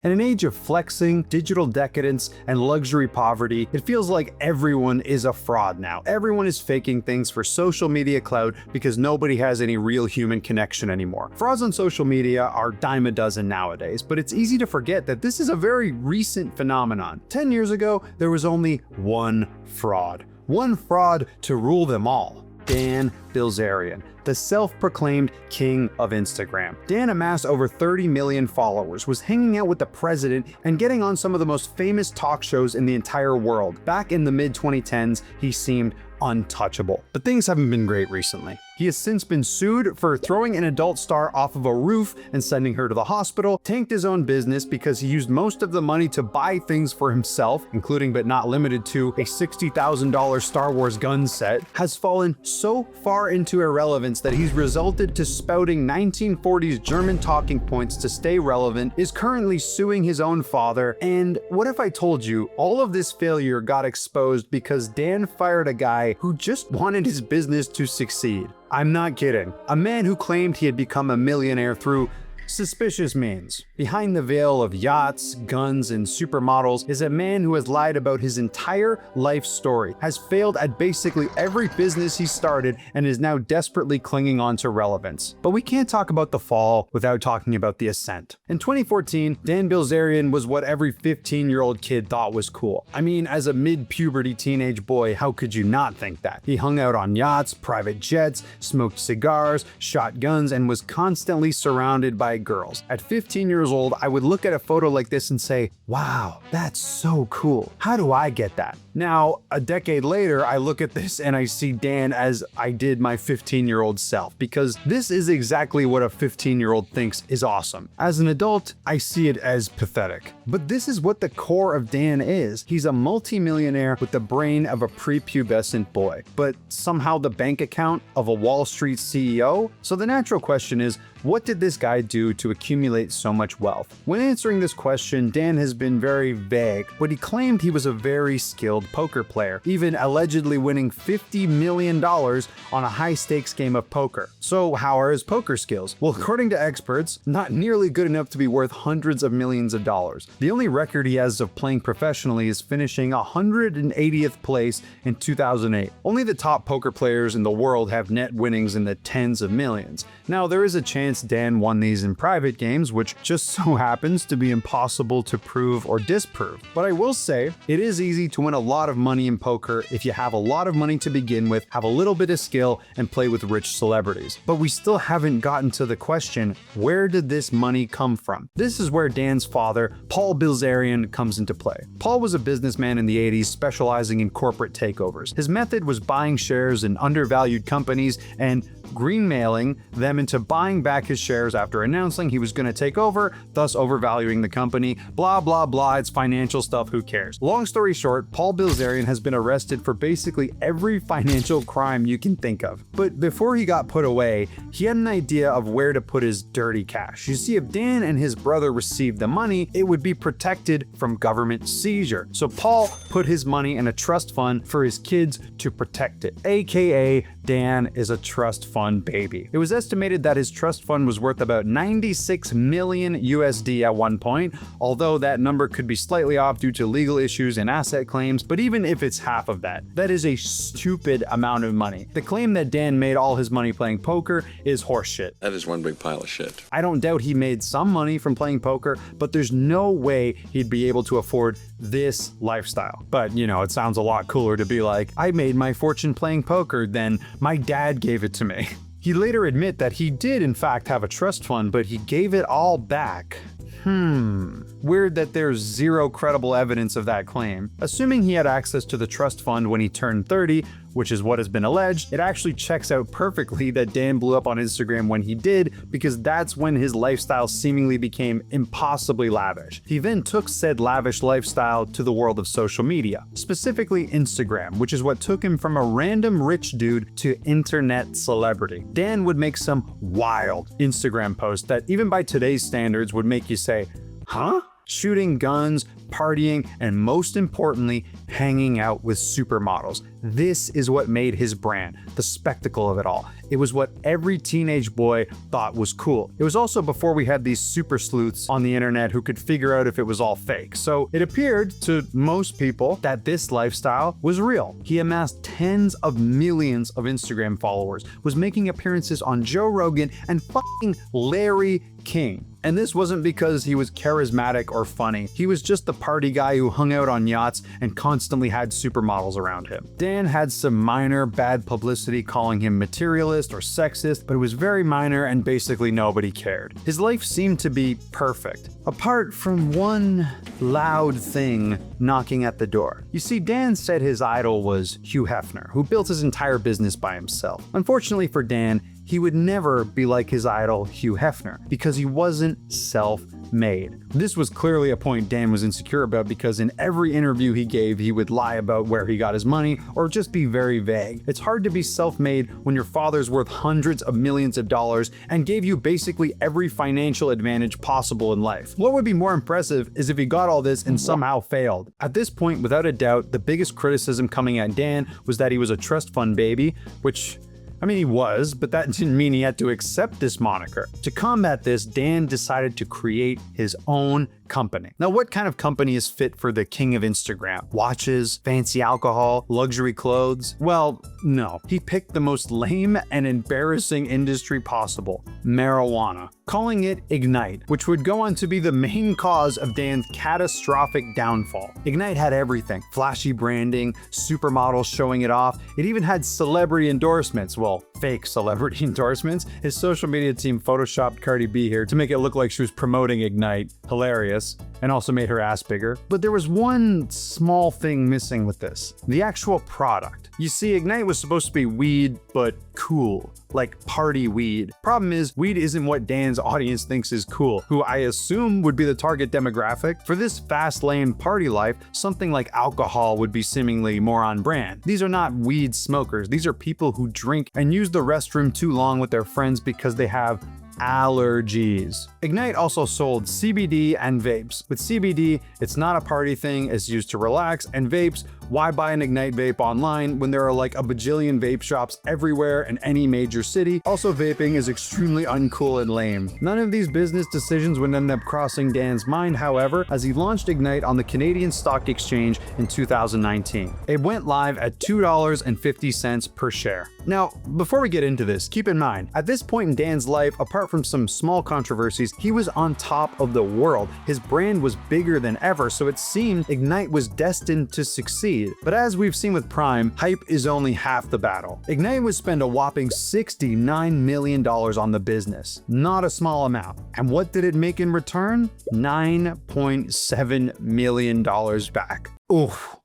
In an age of flexing, digital decadence, and luxury poverty, it feels like everyone is a fraud now. Everyone is faking things for social media clout because nobody has any real human connection anymore. Frauds on social media are dime a dozen nowadays, but it's easy to forget that this is a very recent phenomenon. 10 years ago, there was only one fraud. One fraud to rule them all. Dan Bilzerian, the self-proclaimed king of Instagram. Dan amassed over 30 million followers, was hanging out with the president, and getting on some of the most famous talk shows in the entire world. Back in the mid-2010s, he seemed untouchable. But things haven't been great recently. He has since been sued for throwing an adult star off of a roof and sending her to the hospital, tanked his own business because he used most of the money to buy things for himself, including but not limited to a $60,000 Star Wars gun set, has fallen so far into irrelevance that he's resulted to spouting 1940s German talking points to stay relevant, is currently suing his own father, and what if I told you all of this failure got exposed because Dan fired a guy who just wanted his business to succeed? I'm not kidding. A man who claimed he had become a millionaire through suspicious means. Behind the veil of yachts, guns, and supermodels is a man who has lied about his entire life story, has failed at basically every business he started, and is now desperately clinging on to relevance. But we can't talk about the fall without talking about the ascent. In 2014, Dan Bilzerian was what every 15-year-old kid thought was cool. I mean, as a mid-puberty teenage boy, how could you not think that? He hung out on yachts, private jets, smoked cigars, shot guns, and was constantly surrounded by girls. At 15 years old, I would look at a photo like this and say, wow, that's so cool. How do I get that? Now, a decade later, I look at this and I see Dan as I did my 15-year-old self, because this is exactly what a 15-year-old thinks is awesome. As an adult, I see it as pathetic. But this is what the core of Dan is. He's a multimillionaire with the brain of a prepubescent boy, but somehow the bank account of a Wall Street CEO? So the natural question is, what did this guy do to accumulate so much wealth? When answering this question, Dan has been very vague, but he claimed he was a very skilled poker player, even allegedly winning $50 million on a high-stakes game of poker. So how are his poker skills? Well, according to experts, not nearly good enough to be worth hundreds of millions of dollars. The only record he has of playing professionally is finishing 180th place in 2008. Only the top poker players in the world have net winnings in the tens of millions. Now, there is a chance Dan won these in private games, which just so happens to be impossible to prove or disprove. But I will say, it is easy to win a lot of money in poker if you have a lot of money to begin with, have a little bit of skill, and play with rich celebrities. But we still haven't gotten to the question, where did this money come from? This is where Dan's father, Paul Bilzerian, comes into play. Paul was a businessman in the 80s specializing in corporate takeovers. His method was buying shares in undervalued companies and greenmailing them into buying back his shares after announcing he was going to take over, thus overvaluing the company. Blah, blah, blah, it's financial stuff, who cares? Long story short, Paul Bilzerian has been arrested for basically every financial crime you can think of. But before he got put away, he had an idea of where to put his dirty cash. You see, if Dan and his brother received the money, it would be protected from government seizure. So Paul put his money in a trust fund for his kids to protect it, aka Dan is a trust fund baby. It was estimated that his trust fund was worth about 96 million USD at one point, although that number could be slightly off due to legal issues and asset claims, but even if it's half of that, that is a stupid amount of money. The claim that Dan made all his money playing poker is horseshit. That is one big pile of shit. I don't doubt he made some money from playing poker, but there's no way he'd be able to afford this lifestyle. But, you know, it sounds a lot cooler to be like, I made my fortune playing poker than my dad gave it to me. He later admitted that he did in fact have a trust fund, but he gave it all back. Weird that there's zero credible evidence of that claim. Assuming he had access to the trust fund when he turned 30, which is what has been alleged, it actually checks out perfectly that Dan blew up on Instagram when he did, because that's when his lifestyle seemingly became impossibly lavish. He then took said lavish lifestyle to the world of social media, specifically Instagram, which is what took him from a random rich dude to internet celebrity. Dan would make some wild Instagram posts that even by today's standards would make you say, huh? Shooting guns, partying, and most importantly, hanging out with supermodels. This is what made his brand, the spectacle of it all. It was what every teenage boy thought was cool. It was also before we had these super sleuths on the internet who could figure out if it was all fake. So it appeared to most people that this lifestyle was real. He amassed tens of millions of Instagram followers, was making appearances on Joe Rogan and fucking Larry King. And this wasn't because he was charismatic or funny. He was just the party guy who hung out on yachts and constantly had supermodels around him. Dan had some minor bad publicity calling him materialist or sexist, but it was very minor and basically nobody cared. His life seemed to be perfect, apart from one loud thing knocking at the door. You see, Dan said his idol was Hugh Hefner, who built his entire business by himself. Unfortunately for Dan, he would never be like his idol Hugh Hefner because he wasn't self-made. This was clearly a point Dan was insecure about because in every interview he gave, he would lie about where he got his money or just be very vague. It's hard to be self-made when your father's worth hundreds of millions of dollars and gave you basically every financial advantage possible in life. What would be more impressive is if he got all this and somehow failed. At this point, without a doubt, the biggest criticism coming at Dan was that he was a trust fund baby, which he was, but that didn't mean he had to accept this moniker. To combat this, Dan decided to create his own company. Now, what kind of company is fit for the king of Instagram? Watches, fancy alcohol, luxury clothes? Well, no. He picked the most lame and embarrassing industry possible, marijuana, calling it Ignite, which would go on to be the main cause of Dan's catastrophic downfall. Ignite had everything: flashy branding, supermodels showing it off. It even had celebrity endorsements. Well, fake celebrity endorsements. His social media team photoshopped Cardi B here to make it look like she was promoting Ignite. Hilarious. And also made her ass bigger. But there was one small thing missing with this: the actual product. You see, Ignite was supposed to be weed, but cool, like party weed. Problem is, weed isn't what Dan's audience thinks is cool, who I assume would be the target demographic. For this fast lane party life, something like alcohol would be seemingly more on brand. These are not weed smokers. These are people who drink and use the restroom too long with their friends because they have allergies. Ignite also sold CBD and vapes. With CBD, it's not a party thing, it's used to relax, and vapes, why buy an Ignite vape online when there are like a bajillion vape shops everywhere in any major city? Also, vaping is extremely uncool and lame. None of these business decisions would end up crossing Dan's mind, however, as he launched Ignite on the Canadian Stock Exchange in 2019. It went live at $2.50 per share. Now, before we get into this, keep in mind, at this point in Dan's life, apart from some small controversies, he was on top of the world. His brand was bigger than ever, so it seemed Ignite was destined to succeed. But as we've seen with Prime, hype is only half the battle. Ignite would spend a whopping $69 million on the business. Not a small amount. And what did it make in return? $9.7 million back. Oof.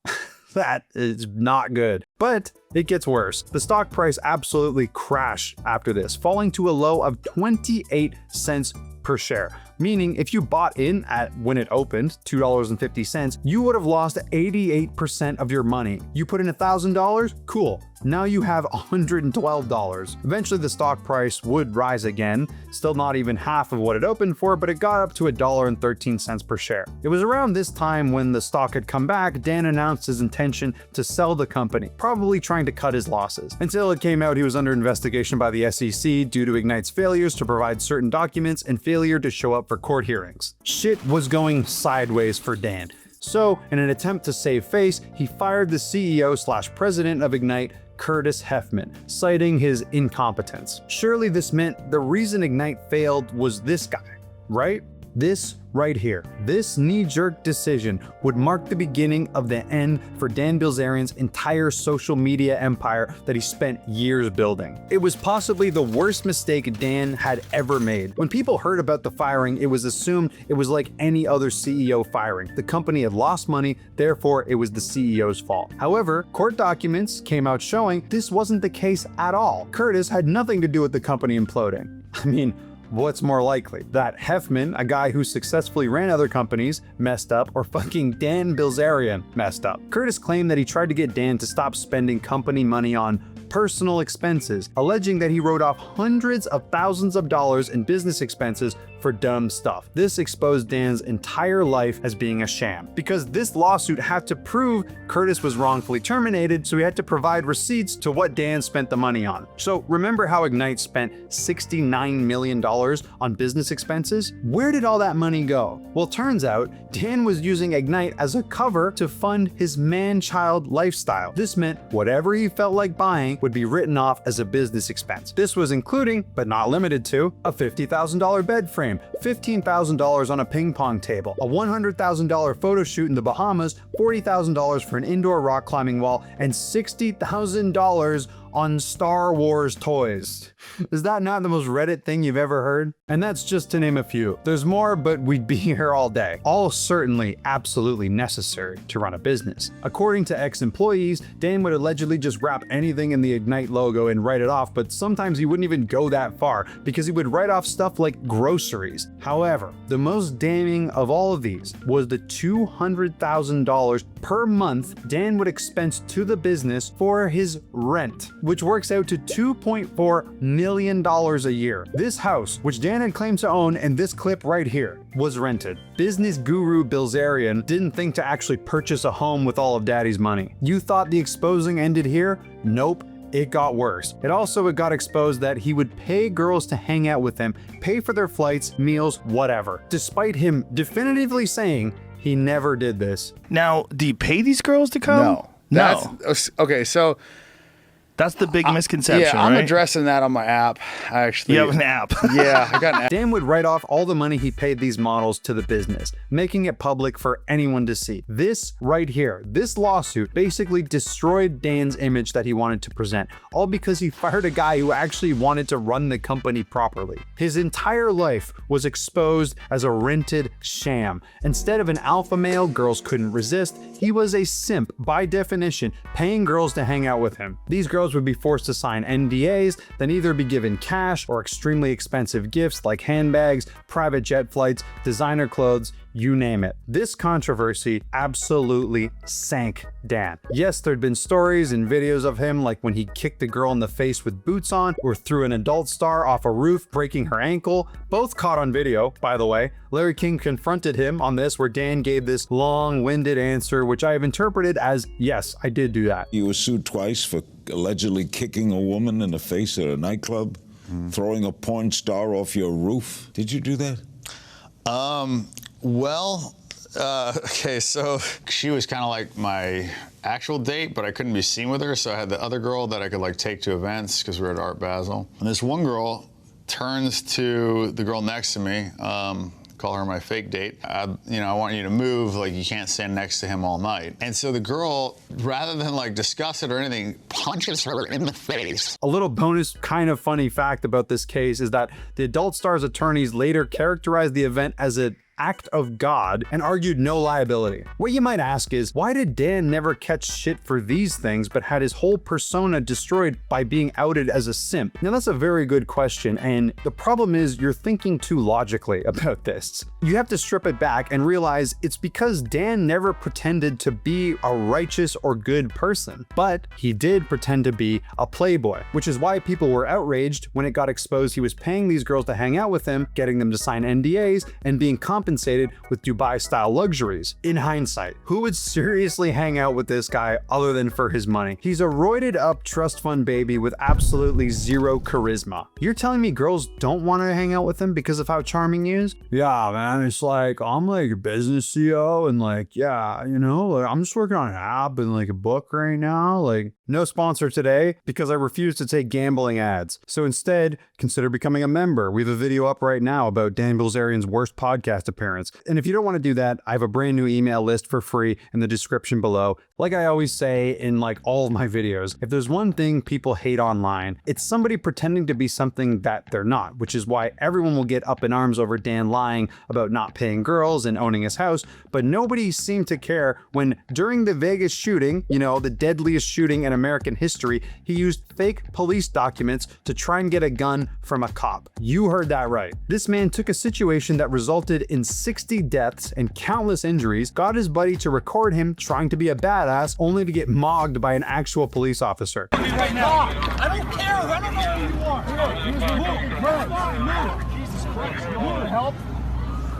That is not good. But it gets worse. The stock price absolutely crashed after this, falling to a low of 28 cents per share. Meaning if you bought in at when it opened, $2.50, you would have lost 88% of your money. You put in $1,000? Cool. Now you have $112. Eventually the stock price would rise again, still not even half of what it opened for, but it got up to $1.13 per share. It was around this time when the stock had come back, Dan announced his intention to sell the company, probably trying to cut his losses. Until it came out he was under investigation by the SEC due to Ignite's failures to provide certain documents and failure to show up for court hearings. Shit was going sideways for Dan. So, in an attempt to save face, he fired the CEO/president of Ignite, Curtis Heffman, citing his incompetence. Surely this meant the reason Ignite failed was this guy, right? This right here. This knee-jerk decision would mark the beginning of the end for Dan Bilzerian's entire social media empire that he spent years building. It was possibly the worst mistake Dan had ever made. When people heard about the firing, it was assumed it was like any other CEO firing. The company had lost money, therefore it was the CEO's fault. However, court documents came out showing this wasn't the case at all. Curtis had nothing to do with the company imploding. What's more likely? That Heffman, a guy who successfully ran other companies, messed up, or fucking Dan Bilzerian messed up? Curtis claimed that he tried to get Dan to stop spending company money on personal expenses, alleging that he wrote off hundreds of thousands of dollars in business expenses for dumb stuff. This exposed Dan's entire life as being a sham, because this lawsuit had to prove Curtis was wrongfully terminated, so he had to provide receipts to what Dan spent the money on. So remember how Ignite spent $69 million on business expenses? Where did all that money go? Well, turns out Dan was using Ignite as a cover to fund his man-child lifestyle. This meant whatever he felt like buying would be written off as a business expense. This was including, but not limited to, a $50,000 bed frame, $15,000 on a ping pong table, a $100,000 photo shoot in the Bahamas, $40,000 for an indoor rock climbing wall, and $60,000 on Star Wars toys. Is that not the most Reddit thing you've ever heard? And that's just to name a few. There's more, but we'd be here all day. All certainly absolutely necessary to run a business. According to ex-employees, Dan would allegedly just wrap anything in the Ignite logo and write it off, but sometimes he wouldn't even go that far because he would write off stuff like groceries. However, the most damning of all of these was the $200,000 per month Dan would expense to the business for his rent, which works out to $2.4 million a year. This house, which Dan had claimed to own in this clip right here, was rented. Business guru Bilzerian didn't think to actually purchase a home with all of Daddy's money. You thought the exposing ended here? Nope. It got worse. It also got exposed that he would pay girls to hang out with him, pay for their flights, meals, whatever, despite him definitively saying he never did this. Now, do you pay these girls to come? No. Okay, so that's the big misconception, yeah, I'm right? addressing that on my app, actually. You have an app. Yeah, I got an app. Dan would write off all the money he paid these models to the business, making it public for anyone to see. This right here, this lawsuit basically destroyed Dan's image that he wanted to present, all because he fired a guy who actually wanted to run the company properly. His entire life was exposed as a rented sham. Instead of an alpha male girls couldn't resist, he was a simp by definition, paying girls to hang out with him. These girls would be forced to sign NDAs, then either be given cash or extremely expensive gifts like handbags, private jet flights, designer clothes, you name it. This controversy absolutely sank Dan. Yes, there'd been stories and videos of him, like when he kicked a girl in the face with boots on or threw an adult star off a roof, breaking her ankle, both caught on video, by the way. Larry King confronted him on this, where Dan gave this long-winded answer, which I have interpreted as, yes, I did do that. You were sued twice for allegedly kicking a woman in the face at a nightclub, throwing a porn star off your roof. Did you do that? Okay, so she was kind of like my actual date, but I couldn't be seen with her, so I had the other girl that I could like take to events because we were at Art Basel. And this one girl turns to the girl next to me, call her my fake date. I want you to move, like you can't stand next to him all night. And so the girl, rather than like discuss it or anything, punches her in the face. A little bonus kind of funny fact about this case is that the adult star's attorneys later characterized the event as an act of God and argued no liability. What you might ask is, why did Dan never catch shit for these things but had his whole persona destroyed by being outed as a simp? Now that's a very good question, and the problem is you're thinking too logically about this. You have to strip it back and realize it's because Dan never pretended to be a righteous or good person, but he did pretend to be a playboy, which is why people were outraged when it got exposed he was paying these girls to hang out with him, getting them to sign NDAs, and being compensated with Dubai-style luxuries. In hindsight, who would seriously hang out with this guy other than for his money? He's a roided up trust fund baby with absolutely zero charisma. You're telling me girls don't want to hang out with him because of how charming he is? Yeah, man, it's like, I'm like a business CEO and like, yeah, like I'm just working on an app and like a book right now. Like, no sponsor today because I refuse to take gambling ads. So instead, consider becoming a member. We have a video up right now about Dan Bilzerian's worst podcast appearance. And if you don't want to do that, I have a brand new email list for free in the description below. Like I always say in like all of my videos, if there's one thing people hate online, it's somebody pretending to be something that they're not, which is why everyone will get up in arms over Dan lying about not paying girls and owning his house. But nobody seemed to care when during the Vegas shooting, the deadliest shooting in American history, he used fake police documents to try and get a gun from a cop. You heard that right. This man took a situation that resulted in 60 deaths and countless injuries, got his buddy to record him trying to be a badass, only to get mogged by an actual police officer. Right now. I don't care. I don't know who you are. Move. Jesus You want help?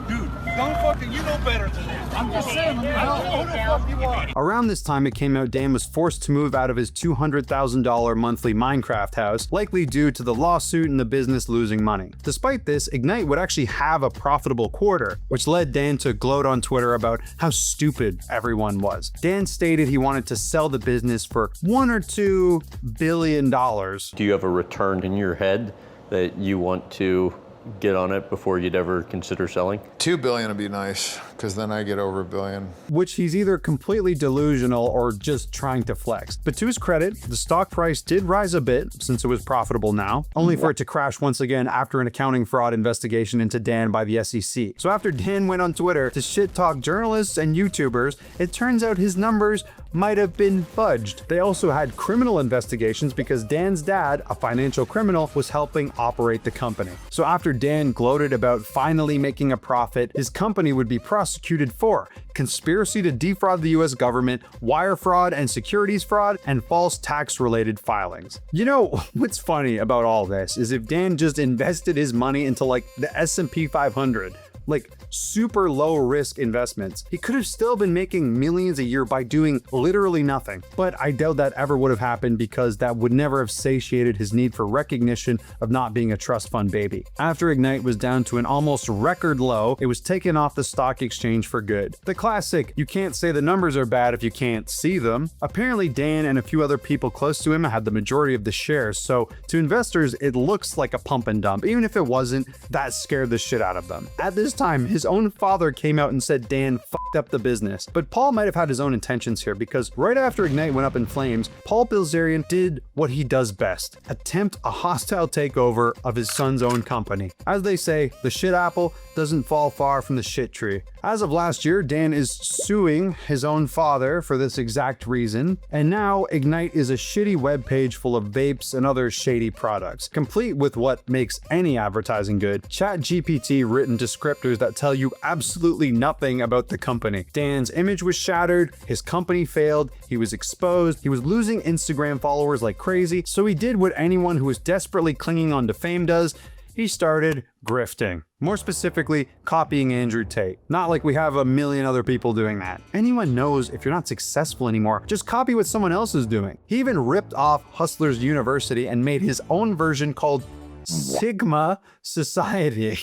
Dude, don't fucking, you know better than that. I'm just saying, let me help. Who the fuck you are? Around this time, it came out Dan was forced to move out of his $200,000 monthly Minecraft house, likely due to the lawsuit and the business losing money. Despite this, Ignite would actually have a profitable quarter, which led Dan to gloat on Twitter about how stupid everyone was. Dan stated he wanted to sell the business for $1 or $2 billion. Do you have a return in your head that you want to get on it before you'd ever consider selling? $2 billion would be nice, because then I get over $1 billion. Which he's either completely delusional or just trying to flex. But to his credit, the stock price did rise a bit since it was profitable now, only for it to crash once again after an accounting fraud investigation into Dan by the SEC. So after Dan went on Twitter to shit talk journalists and YouTubers, it turns out his numbers might have been fudged. They also had criminal investigations because Dan's dad, a financial criminal, was helping operate the company. So after Dan gloated about finally making a profit, his company would be prosecuted for conspiracy to defraud the US government, wire fraud and securities fraud, and false tax-related filings. You know, what's funny about all this is if Dan just invested his money into like the S&P 500, like super low risk investments, he could have still been making millions a year by doing literally nothing. But I doubt that ever would have happened because that would never have satiated his need for recognition of not being a trust fund baby. After Ignite was down to an almost record low, it was taken off the stock exchange for good. The classic, you can't say the numbers are bad if you can't see them. Apparently Dan and a few other people close to him had the majority of the shares, so to investors it looks like a pump and dump. Even if it wasn't, that scared the shit out of them. At this time, his own father came out and said Dan fucked up the business. But Paul might have had his own intentions here because right after Ignite went up in flames, Paul Bilzerian did what he does best: attempt a hostile takeover of his son's own company. As they say, the shit apple doesn't fall far from the shit tree. As of last year, Dan is suing his own father for this exact reason, and now Ignite is a shitty webpage full of vapes and other shady products, complete with what makes any advertising good: ChatGPT written descriptors that tell you absolutely nothing about the company. Dan's image was shattered, his company failed, he was exposed, he was losing Instagram followers like crazy, so he did what anyone who was desperately clinging on to fame does: he started grifting. More specifically, copying Andrew Tate. Not like we have a million other people doing that. Anyone knows if you're not successful anymore, just copy what someone else is doing. He even ripped off Hustlers University and made his own version called Sigma Society.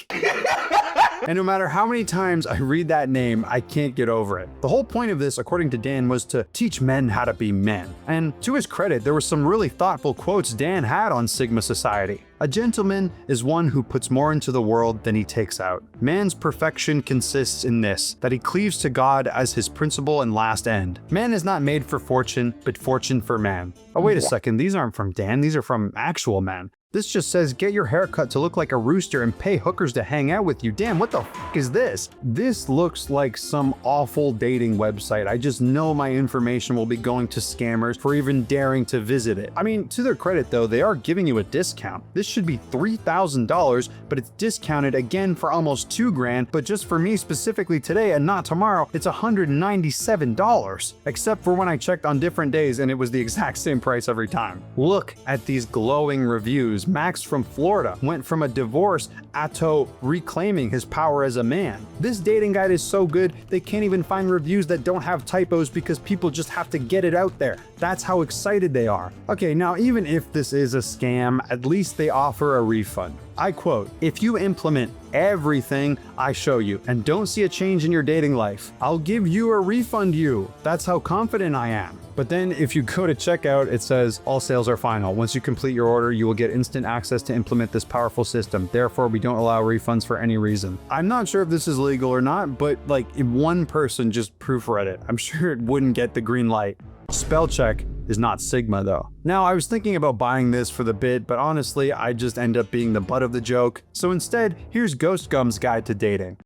And no matter how many times I read that name, I can't get over it. The whole point of this, according to Dan, was to teach men how to be men. And to his credit, there were some really thoughtful quotes Dan had on Sigma Society. A gentleman is one who puts more into the world than he takes out. Man's perfection consists in this, that he cleaves to God as his principle and last end. Man is not made for fortune, but fortune for man. Oh, wait a second, these aren't from Dan, these are from actual men. This just says get your hair cut to look like a rooster and pay hookers to hang out with you. Damn, what the f is this? This looks like some awful dating website. I just know my information will be going to scammers for even daring to visit it. I mean, to their credit though, they are giving you a discount. This should be $3,000, but it's discounted again for almost $2,000. But just for me specifically today and not tomorrow, it's $197. Except for when I checked on different days and it was the exact same price every time. Look at these glowing reviews. Max from Florida went from a divorce to reclaiming his power as a man. This dating guide is so good, they can't even find reviews that don't have typos because people just have to get it out there. That's how excited they are. Okay, now even if this is a scam, at least they offer a refund. I quote, "If you implement everything I show you and don't see a change in your dating life, I'll give you a refund you. That's how confident I am." But then if you go to checkout, it says all sales are final. Once you complete your order, you will get instant access to implement this powerful system. Therefore, we don't allow refunds for any reason. I'm not sure if this is legal or not, but like if one person just proofread it, I'm sure it wouldn't get the green light. Spell check is not Sigma though. Now, I was thinking about buying this for the bit, but honestly, I just end up being the butt of the joke. So instead, here's Ghost Gum's guide to dating.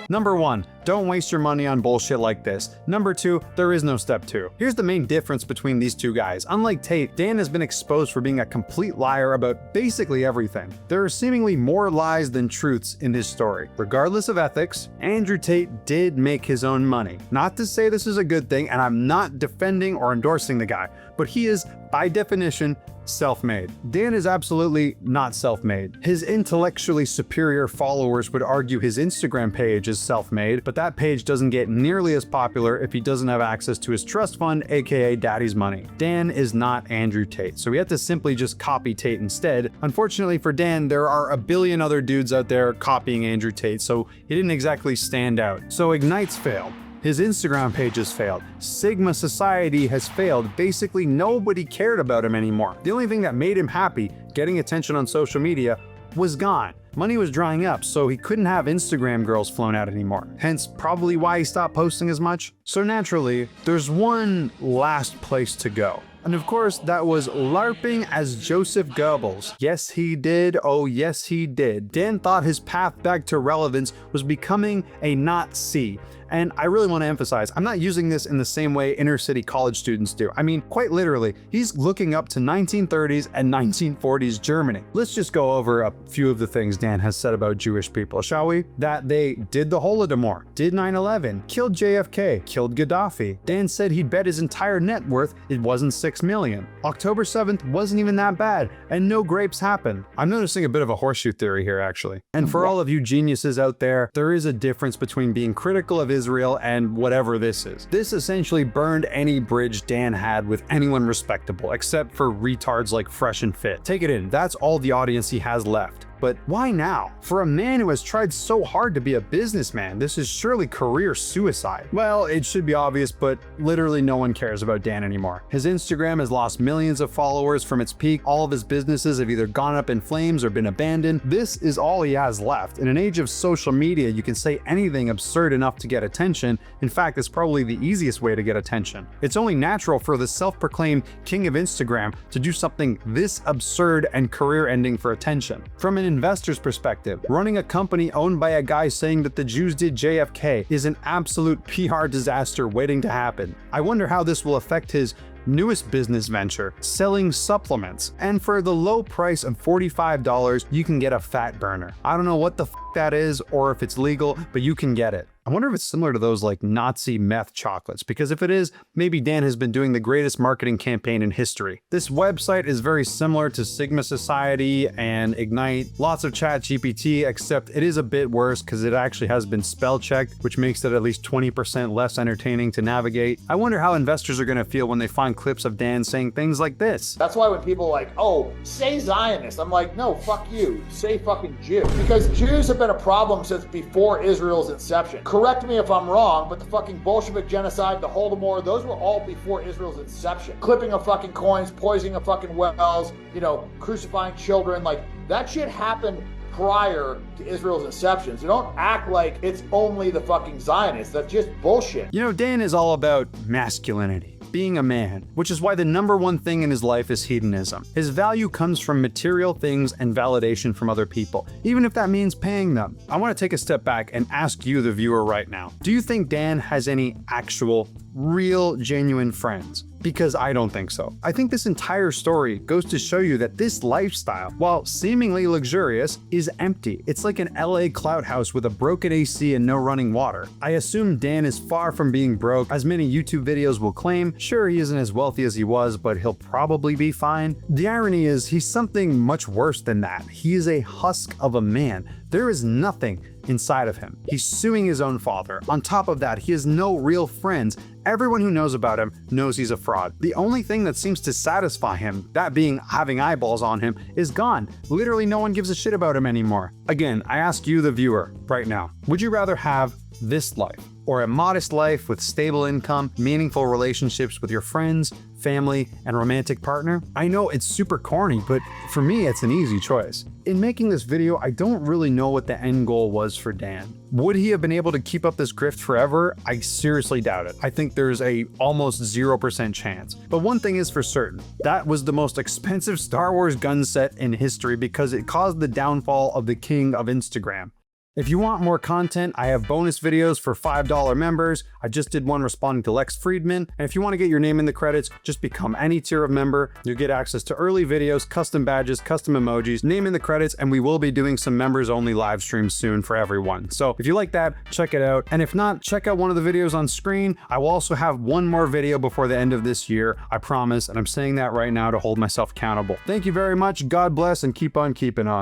Number 1, don't waste your money on bullshit like this. Number 2, there is no step 2. Here's the main difference between these two guys. Unlike Tate, Dan has been exposed for being a complete liar about basically everything. There are seemingly more lies than truths in his story. Regardless of ethics, Andrew Tate did make his own money. Not to say this is a good thing, and I'm not defending or endorsing the guy, but he is, by definition, self-made. Dan is absolutely not self-made. His intellectually superior followers would argue his Instagram page is self-made, but that page doesn't get nearly as popular if he doesn't have access to his trust fund, aka daddy's money. Dan is not Andrew Tate, so we had to simply just copy Tate instead. Unfortunately for Dan, there are a billion other dudes out there copying Andrew Tate, so he didn't exactly stand out. So Ignite's failed. His Instagram page has failed. Sigma Society has failed. Basically, nobody cared about him anymore. The only thing that made him happy, getting attention on social media, was gone. Money was drying up, so he couldn't have Instagram girls flown out anymore. Hence, probably why he stopped posting as much. So naturally, there's one last place to go. And of course, that was LARPing as Joseph Goebbels. Yes, he did. Oh, yes, he did. Dan thought his path back to relevance was becoming a Nazi. And I really want to emphasize, I'm not using this in the same way inner city college students do. I mean, quite literally, he's looking up to 1930s and 1940s Germany. Let's just go over a few of the things Dan has said about Jewish people, shall we? That they did the Holodomor, did 9/11, killed JFK, killed Gaddafi. Dan said he'd bet his entire net worth it wasn't 6 million. October 7th wasn't even that bad, and no grapes happened. I'm noticing a bit of a horseshoe theory here, actually. And for all of you geniuses out there, there is a difference between being critical of Israel and whatever this is. This essentially burned any bridge Dan had with anyone respectable, except for retards like Fresh and Fit. Take it in, that's all the audience he has left. But why now? For a man who has tried so hard to be a businessman, this is surely career suicide. Well, it should be obvious, but literally no one cares about Dan anymore. His Instagram has lost millions of followers from its peak. All of his businesses have either gone up in flames or been abandoned. This is all he has left. In an age of social media, you can say anything absurd enough to get attention. In fact, it's probably the easiest way to get attention. It's only natural for the self-proclaimed king of Instagram to do something this absurd and career-ending for attention. From an investor's perspective, running a company owned by a guy saying that the Jews did JFK is an absolute PR disaster waiting to happen. I wonder how this will affect his newest business venture, selling supplements. And for the low price of $45, you can get a fat burner. I don't know what the f that is or if it's legal, but you can get it. I wonder if it's similar to those like Nazi meth chocolates, because if it is, maybe Dan has been doing the greatest marketing campaign in history. This website is very similar to Sigma Society and Ignite, lots of ChatGPT, except it is a bit worse because it actually has been spell checked, which makes it at least 20% less entertaining to navigate. I wonder how investors are going to feel when they find clips of Dan saying things like this. That's why when people are like, oh, say Zionist, I'm like, no, fuck you, say fucking Jew. Because Jews have been a problem since before Israel's inception. Correct me if I'm wrong, but the fucking Bolshevik genocide, the Holodomor, those were all before Israel's inception. Clipping of fucking coins, poisoning of fucking wells, you know, crucifying children, like that shit happened prior to Israel's inception. So don't act like it's only the fucking Zionists. That's just bullshit. You know, Dan is all about masculinity, being a man, which is why the number one thing in his life is hedonism. His value comes from material things and validation from other people, even if that means paying them. I want to take a step back and ask you, the viewer, right now. Do you think Dan has any actual, real, genuine friends? Because I don't think so. I think this entire story goes to show you that this lifestyle, while seemingly luxurious, is empty. It's like an LA cloud house with a broken AC and no running water. I assume Dan is far from being broke, as many YouTube videos will claim. Sure, he isn't as wealthy as he was, but he'll probably be fine. The irony is he's something much worse than that. He is a husk of a man. There is nothing inside of him. He's suing his own father. On top of that, he has no real friends. Everyone who knows about him knows he's a fraud. The only thing that seems to satisfy him, that being having eyeballs on him, is gone. Literally no one gives a shit about him anymore. Again, I ask you, the viewer, right now, would you rather have this life or a modest life with stable income, meaningful relationships with your friends, family, and romantic partner? I know it's super corny, but for me, it's an easy choice. In making this video, I don't really know what the end goal was for Dan. Would he have been able to keep up this grift forever? I seriously doubt it. I think there's a almost 0% chance. But one thing is for certain, that was the most expensive Star Wars gun set in history because it caused the downfall of the king of Instagram. If you want more content, I have bonus videos for $5 members. I just did one responding to Lex Friedman. And if you want to get your name in the credits, just become any tier of member. You'll get access to early videos, custom badges, custom emojis, name in the credits, and we will be doing some members only live streams soon for everyone. So if you like that, check it out. And if not, check out one of the videos on screen. I will also have one more video before the end of this year, I promise. And I'm saying that right now to hold myself accountable. Thank you very much. God bless and keep on keeping on.